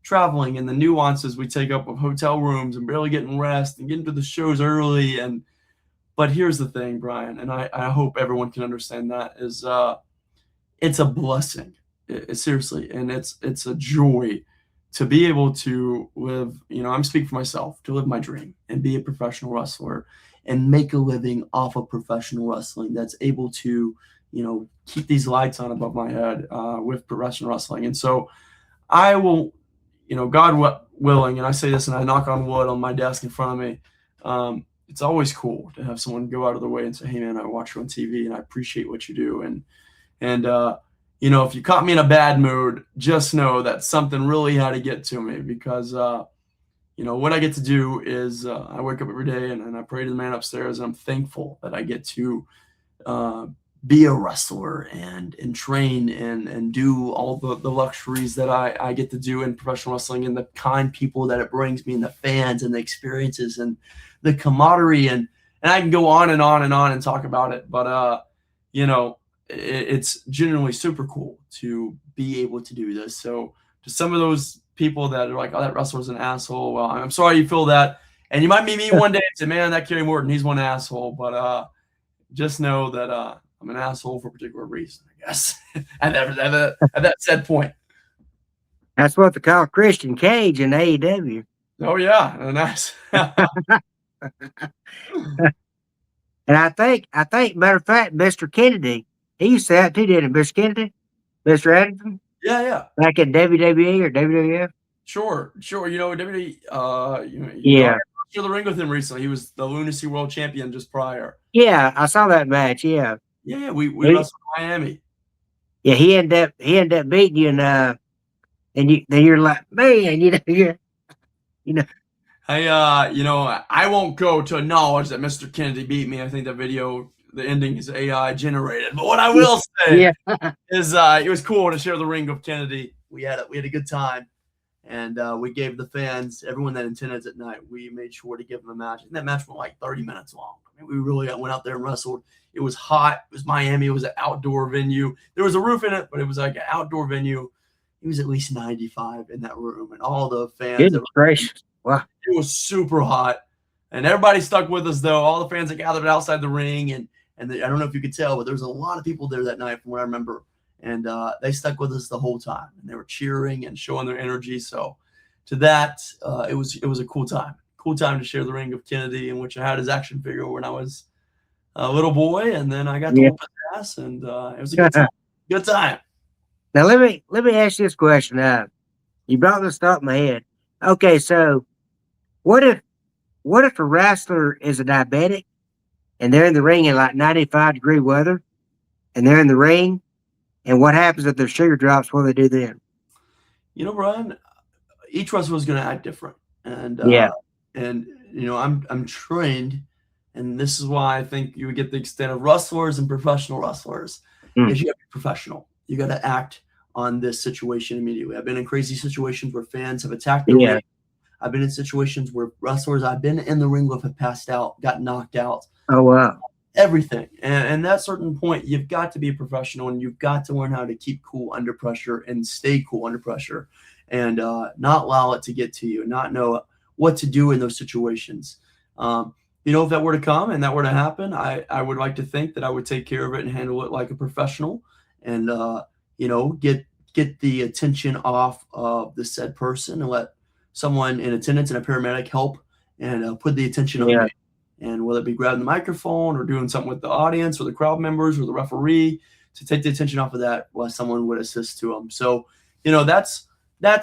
traveling and the nuances we take up of hotel rooms and barely getting rest and getting to the shows early. But here's the thing, Brian, and I hope everyone can understand that, is it's a blessing. Seriously, and it's a joy to be able to live, I'm speaking for myself, to live my dream and be a professional wrestler and make a living off of professional wrestling that's able to, keep these lights on above my head with professional wrestling. And so I will, God willing, and I say this and I knock on wood on my desk in front of me, it's always cool to have someone go out of their way and say, hey, man, I watch you on TV and I appreciate what you do. And if you caught me in a bad mood, just know that something really had to get to me, because, what I get to do is I wake up every day and I pray to the man upstairs, and I'm thankful that I get to be a wrestler and train and do all the luxuries that I get to do in professional wrestling, and the kind people that it brings me, and the fans and the experiences and the camaraderie. And I can go on and on and on and talk about it. But, it's genuinely super cool to be able to do this. So to some of those people that are like, oh, that wrestler's an asshole, well, I'm sorry you feel that. And you might meet me one day and say, man, that Kerry Morton, he's one asshole. But just know that I'm an asshole for a particular reason, I guess, at that said point. That's what they call Christian Cage in AEW. Oh, yeah. And that's And I think, matter of fact, Mr. Kennedy, he used to say that too, didn't he? Mr. Kennedy? Mr. Anderson? Yeah. Back in WWE or WWF? Sure. WWE, Yeah. to the ring with him recently. He was the Lunacy World Champion just prior. Yeah, I saw that match, yeah. Yeah, we wrestled in Miami. Yeah, he ended up beating you, and then you're like, man, I won't go to acknowledge that Mr. Kennedy beat me. I think that video, the ending is AI generated. But what I will say is it was cool to share the ring with Kennedy. We had a good time, and we gave the fans, everyone that attended that night, we made sure to give them a match. And that match went like 30 minutes long. I mean, we really went out there and wrestled. It was hot. It was Miami. It was an outdoor venue. There was a roof in it, but it was like an outdoor venue. It was at least 95 in that room, and all the fans. Goodness gracious. Wow. It was super hot, and everybody stuck with us, though. All the fans that gathered outside the ring, and I don't know if you could tell, but there was a lot of people there that night from what I remember, and they stuck with us the whole time, and they were cheering and showing their energy. So to that, it was a cool time. Cool time to share the ring of Kennedy, in which I had his action figure when I was a little boy, and then I got to Yeah. whoop his ass, and it was a good time. Good time. Now let me ask you this question. You brought this up in my head. Okay, so what if a wrestler is a diabetic and they're in the ring in like 95-degree weather, and they're in the ring, and what happens if their sugar drops? What do they do then? You know, Brian, each wrestler is going to act different, and Yeah. and you know, I'm trained, and this is why I think you would get the extent of wrestlers and professional wrestlers. Is you got to be professional. You got to act on this situation immediately. I've been in crazy situations where fans have attacked the ring. I've been in situations where wrestlers I've been in the ring with have passed out, got knocked out. Oh wow. Everything. And at a certain point, you've got to be a professional, and you've got to learn how to keep cool under pressure and stay cool under pressure, and not allow it to get to you, not know what to do in those situations. You know, if that were to come and that were to happen, I would like to think that I would take care of it and handle it like a professional, and you know, get the attention off of the said person and let someone in attendance and a paramedic help and put the attention on me. And whether it be grabbing the microphone or doing something with the audience or the crowd members or the referee, to take the attention off of that while someone would assist to them. So, you know, that's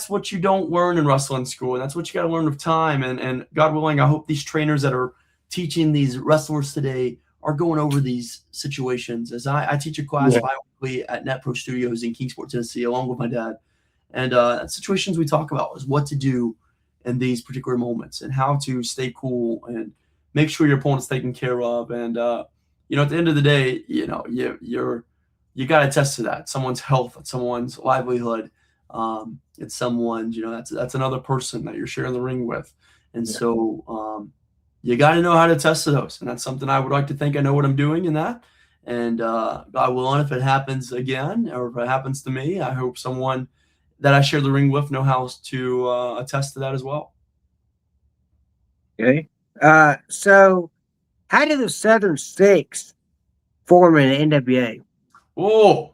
what you don't learn in wrestling school. And that's what you got to learn with time. And God willing, I hope these trainers that are teaching these wrestlers today are going over these situations. As I teach a class bi-weekly at Net Pro Studios in Kingsport, Tennessee, along with my dad. And situations we talk about is what to do in these particular moments and how to stay cool and make sure your opponent's taken care of. And, you know, at the end of the day, you know, you got to attest to that. Someone's health, someone's livelihood. It's someone's, you know, that's another person that you're sharing the ring with. And so you got to know how to attest to those. And that's something I would like to think I know what I'm doing in that. And God willing, if it happens again, or if it happens to me, I hope someone that I share the ring with know how to attest to that as well. Okay. So how did the Southern Six form in the NWA? Oh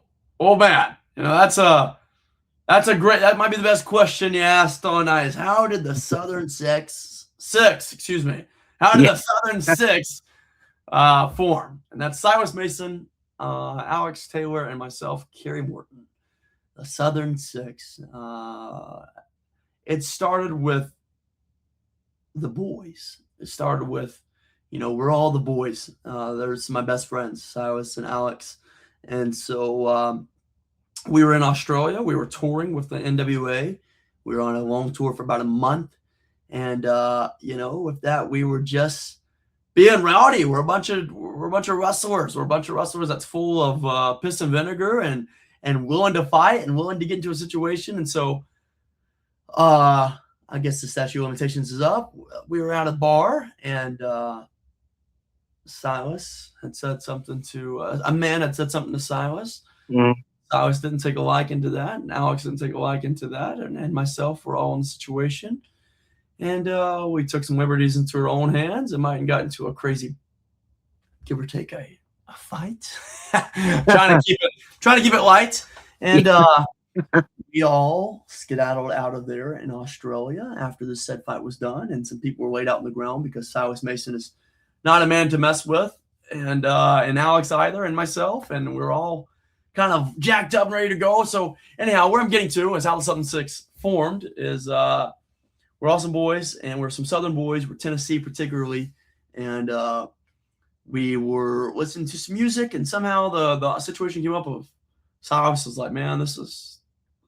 man. You know, that's a great, that might be the best question you asked all night, is how did the Southern Six, excuse me, how did the Southern Six form? And that's Silas Mason, Alex Taylor, and myself, Kerry Morton. The Southern Six. It started with the boys. It started with, you know, we're all the boys. There's my best friends, Silas and Alex. And so we were in Australia. We were touring with the NWA. We were on a long tour for about a month. And, you know, with that, we were just being rowdy. We're a bunch of wrestlers. We're a bunch of wrestlers that's full of piss and vinegar and willing to fight and willing to get into a situation. And so I guess the statute of limitations is up. We were at a bar, and Silas had said something to a man had said something to Silas. Silas didn't take a liking to that, and Alex didn't take a liking to that, and myself were all in the situation. And we took some liberties into our own hands and might have got into a crazy, give or take, a fight. trying to keep it light. And we all skedaddled out of there in Australia after the said fight was done, and some people were laid out on the ground because Silas Mason is not a man to mess with, and Alex either, and myself, and we're all kind of jacked up and ready to go. So anyhow, where I'm getting to is how the Southern Six formed is we're all some boys, and we're some Southern boys. We're Tennessee particularly, and we were listening to some music, and somehow the situation came up of Silas was like, man, this is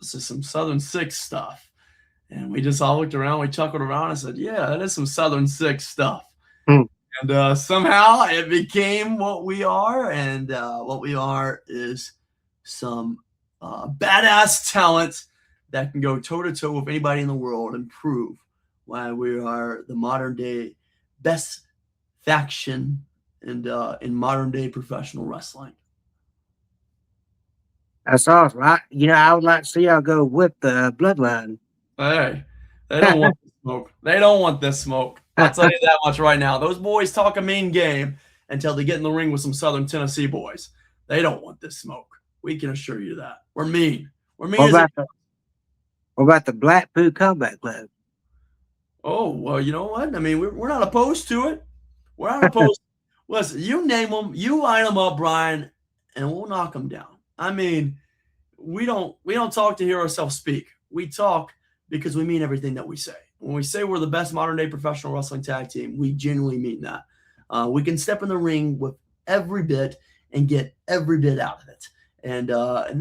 some Southern Six stuff. And we just all looked around, we chuckled around and said, yeah, that is some Southern Six stuff. And somehow it became what we are. And what we are is some badass talent that can go toe-to-toe with anybody in the world and prove why we are the modern day best faction and in modern day professional wrestling. That's awesome. I would like to see y'all go with the bloodline. Hey, they don't want this smoke. They don't want this smoke. I'll tell you that much right now. Those boys talk a mean game until they get in the ring with some Southern Tennessee boys. They don't want this smoke. We can assure you that. We're mean. We're mean. What about the Blackpool Combat Club? Oh, well, you know what? I mean, we're not opposed to it. We're not opposed. Listen, you name them, you line them up, Brian, and we'll knock them down. I mean, we don't talk to hear ourselves speak. We talk because we mean everything that we say. When we say we're the best modern day professional wrestling tag team, we genuinely mean that. We can step in the ring with every bit and get every bit out of it. And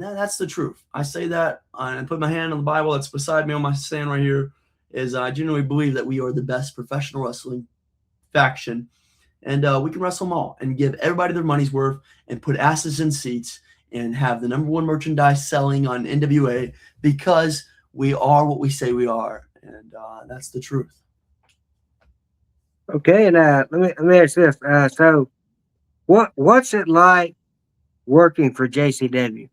that's the truth. I say that and put my hand on the Bible that's beside me on my stand right here. Is I genuinely believe that we are the best professional wrestling faction, and we can wrestle them all and give everybody their money's worth and put asses in seats and have the number one merchandise selling on NWA because we are what we say we are, and that's the truth. Okay, and let me ask this. So, what's it like working for JCW?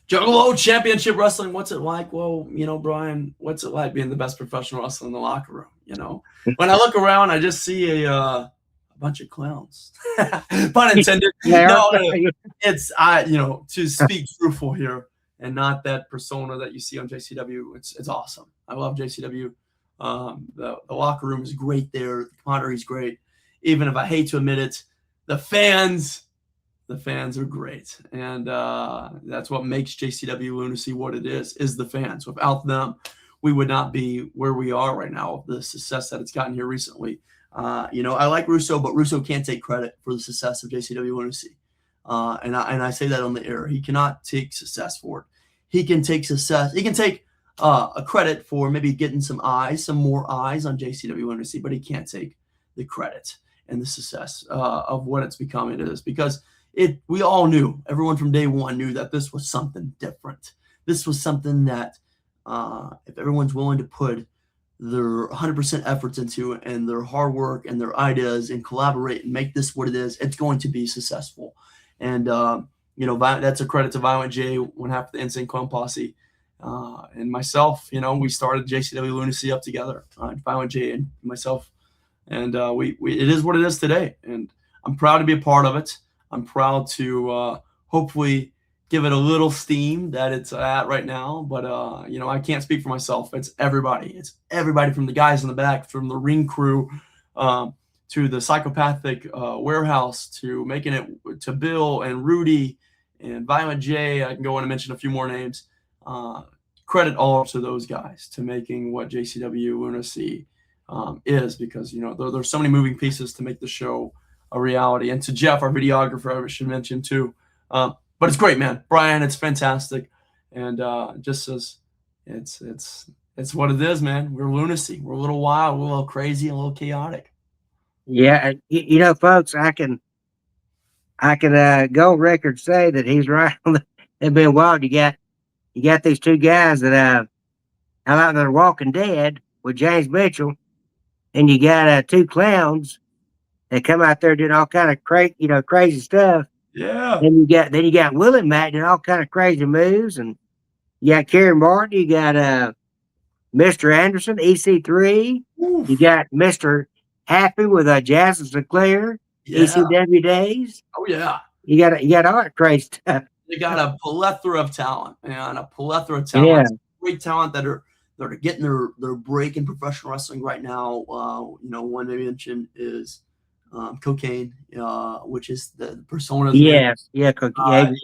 Juggalo Championship Wrestling, what's it like? Well, Brian, what's it like being the best professional wrestler in the locker room? When I look around, I just see a bunch of clowns. Pun intended. No, it's to speak truthful here and not that persona that you see on JCW. It's awesome. I love JCW. The locker room is great there. The camaraderie is great. Even if I hate to admit it, the fans are great, and that's what makes JCW Lunacy what it is the fans. Without them, we would not be where we are right now, the success that it's gotten here recently. I like Russo, but Russo can't take credit for the success of JCW Lunacy. And I say that on the air. He cannot take success for it. He can take success. He can take a credit for maybe getting some more eyes on JCW Lunacy, but he can't take the credit and the success of what it's become. It is because we all knew, everyone from day one knew that this was something different. This was something that if everyone's willing to put their 100% efforts into it and their hard work and their ideas and collaborate and make this what it is, it's going to be successful. And, that's a credit to Violent J, one half of the Insane Clown Posse, and myself. We started JCW Lunacy up together, Violent J and myself. And it is what it is today. And I'm proud to be a part of it. I'm proud to hopefully give it a little steam that it's at right now. But, I can't speak for myself. It's everybody. It's everybody from the guys in the back, from the ring crew to the psychopathic warehouse, to making it to Bill and Rudy and Violent J. I can go on and mention a few more names. Credit all to those guys to making what JCW Lunacy is, because, there's so many moving pieces to make the show a reality. And to Jeff, our videographer, I should mention too. But it's great, man. Brian, it's fantastic. And just as it's what it is, man. We're Lunacy. We're a little wild, we're a little crazy, a little chaotic. Yeah, folks, I can go on record say that he's right on they've been wild. You got these two guys that how about they're Walking Dead with James Mitchell, and you got two clowns that come out there doing all kind of crazy stuff. Yeah. And you got Willie Matt doing all kind of crazy moves, and you got Kerry Morton, you got Mr. Anderson, EC3, Oof. You got Mr. Happy with Jasmine Sinclair, ECW days. Oh yeah. You got all that crazy stuff. You got a plethora of talent, man. A plethora of talent. Yeah. Great talent that are getting their break in professional wrestling right now. One I mentioned is Cocaine, which is the persona. Yeah, Cocaine.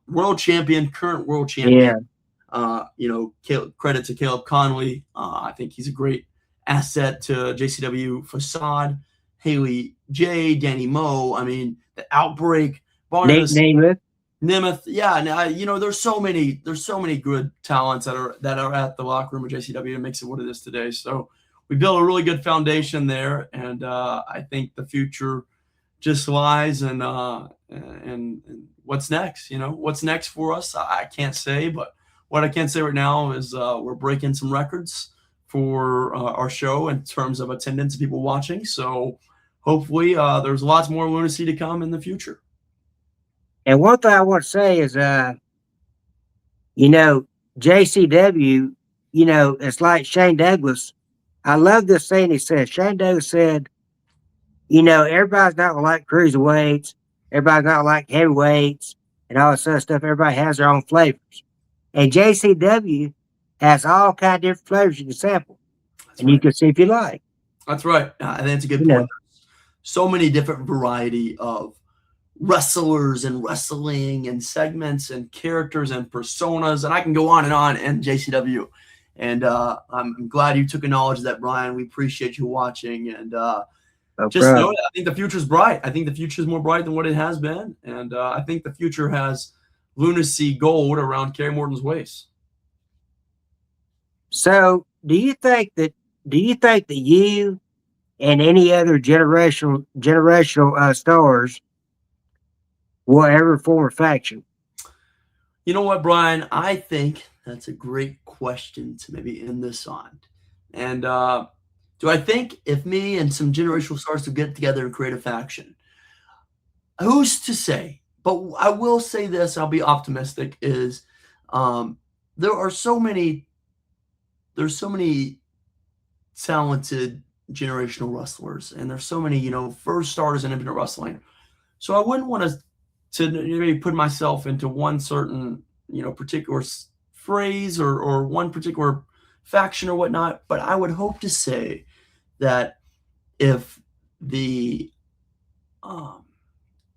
World champion, current world champion. Yeah. Credit to Caleb Conley. I think he's a great asset to JCW facade. Haley J, Danny Moe. I mean, the Outbreak. Barnabas, Nemeth. Yeah. Now, there's so many good talents that are at the locker room of JCW and makes it what it is today. So we built a really good foundation there, and I think the future just lies in what's next. What's next for us, I can't say, but what I can say right now is we're breaking some records for our show in terms of attendance and people watching. So hopefully there's lots more Lunacy to come in the future. And one thing I want to say is, JCW, it's like Shane Douglas. I love this thing he said. Shane Douglas said, everybody's not like cruiserweights, everybody's not like heavyweights, and all this other stuff. Everybody has their own flavors. And JCW has all kind of different flavors you can sample. and you can see if you like. That's right. I think it's a good You point. know. So many different variety of wrestlers and wrestling and segments and characters and personas, and I can go on and JCW. And I'm glad you took a knowledge of that, Brian. We appreciate you watching, and just know that I think the future's bright. I think the future is more bright than what it has been, and I think the future has lunacy gold around Kerry Morton's waist. So, do you think that you and any other generational stars will ever form a faction? You know what, Brian? I think that's a great question to maybe end this on. And do I think if me and some generational stars to get together and create a faction? Who's to say? But I will say this, I'll be optimistic, is there's so many talented generational wrestlers, and there's so many, first starters in independent wrestling. So I wouldn't want to maybe put myself into one certain, particular phrase or one particular faction or whatnot, but I would hope to say that if the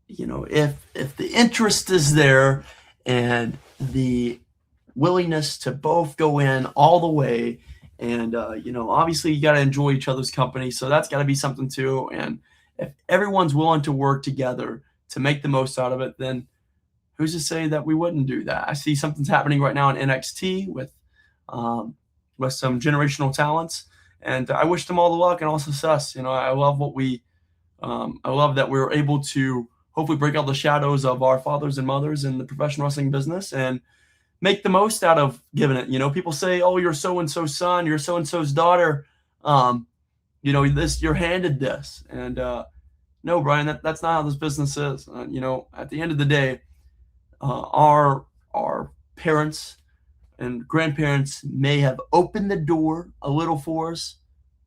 if the interest is there and the willingness to both go in all the way, and obviously you got to enjoy each other's company, so that's got to be something too. And if everyone's willing to work together to make the most out of it, then who's to say that we wouldn't do that? I see something's happening right now in NXT with some generational talents, and I wish them all the luck and all success. I love I love that we're able to hopefully break out the shadows of our fathers and mothers in the professional wrestling business and make the most out of giving it. People say, "Oh, you're so and so's son, you're so and so's daughter. You're handed this." And no, Brian, that's not how this business is. At the end of the day, our parents and grandparents may have opened the door a little for us,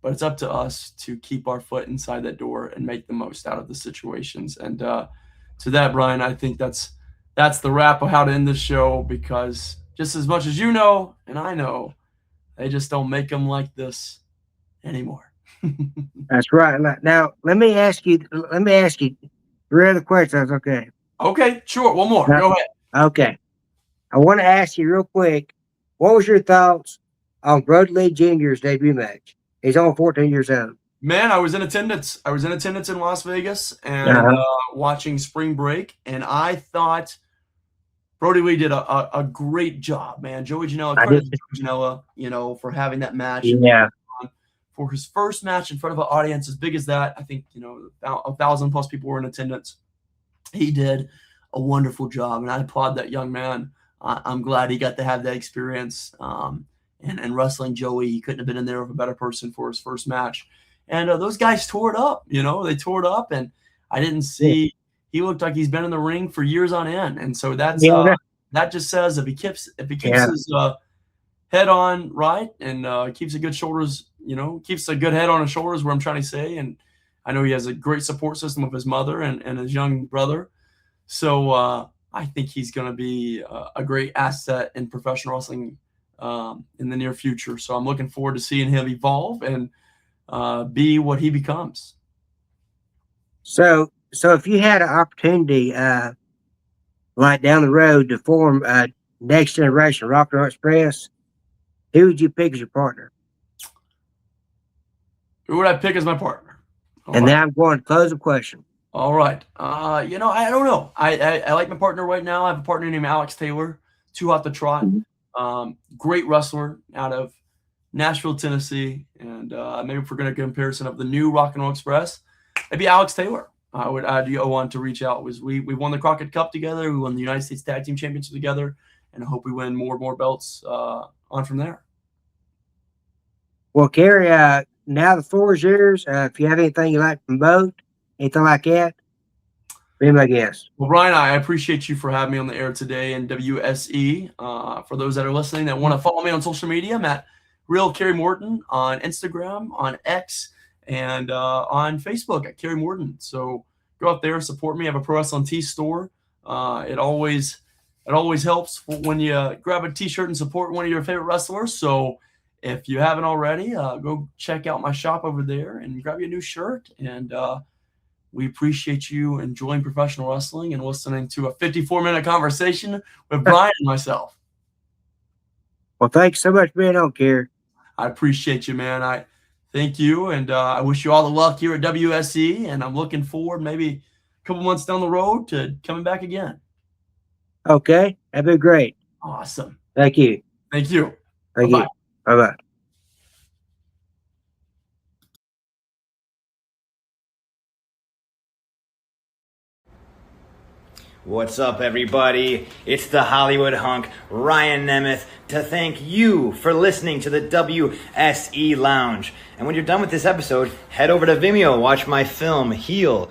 but it's up to us to keep our foot inside that door and make the most out of the situations. And to that, Brian, I think that's the wrap of how to end this show, because just as much as you know and I know, they just don't make them like this anymore. That's right. Now, let me ask you 3 other questions. Okay. Okay, sure. One more. Go ahead. Okay. I want to ask you real quick, what was your thoughts on Brody Lee Jr.'s debut match? He's only 14 years old. Man, I was in attendance. I was in attendance in Las Vegas and watching Spring Break, and I thought Brody Lee did a great job, man. Joey Janela, credit to Joey Janela, for having that match. Yeah. For his first match in front of an audience as big as that, I think 1,000+ people were in attendance. He did a wonderful job, and I applaud that young man. I'm glad he got to have that experience. And wrestling Joey, he couldn't have been in there with a better person for his first match. And those guys tore it up. They tore it up, and I didn't see. He looked like he's been in the ring for years on end, and so that just says if he keeps his head on right and keeps a good shoulders, keeps a good head on his shoulders. What I'm trying to say, and I know he has a great support system of his mother and his young brother. So I think he's going to be a great asset in professional wrestling in the near future. So I'm looking forward to seeing him evolve and be what he becomes. So if you had an opportunity, like down the road, to form a next generation Rock and Roll Express, who would you pick as your partner? Who would I pick as my partner? Then I'm going to close the question. All right. I don't know. I like my partner right now. I have a partner named Alex Taylor, Too Hot to Trot. Mm-hmm. Great wrestler out of Nashville, Tennessee. And maybe if we're going to comparison of the new Rock and Roll Express, maybe Alex Taylor. I want to reach out. We won the Crockett Cup together. We won the United States Tag Team Championship together. And I hope we win more and more belts on from there. Well, Kerry, now the floor is yours. If you have anything you'd like to promote, anything like that, be my guest. Well, Brian, I appreciate you for having me on the air today in WSE. For those that are listening that want to follow me on social media, I'm at Real Kerry Morton on Instagram, on X, and on Facebook at Kerry Morton. So go out there, support me. I have a Pro Wrestling Tee store. It always helps when you grab a T-shirt and support one of your favorite wrestlers. So if you haven't already, go check out my shop over there and grab you a new shirt. And we appreciate you enjoying professional wrestling and listening to a 54-minute conversation with Brian and myself. Well, thanks so much for being on, Kerry. I appreciate you, man. I thank you, and I wish you all the luck here at WSE, and I'm looking forward maybe a couple months down the road to coming back again. Okay, that'd be great. Awesome. Thank you. Thank you. Thank Bye-bye. you. Bye-bye. What's up, everybody? It's the Hollywood hunk, Ryan Nemeth, to thank you for listening to the WSE Lounge. And when you're done with this episode, head over to Vimeo, watch my film, Heel,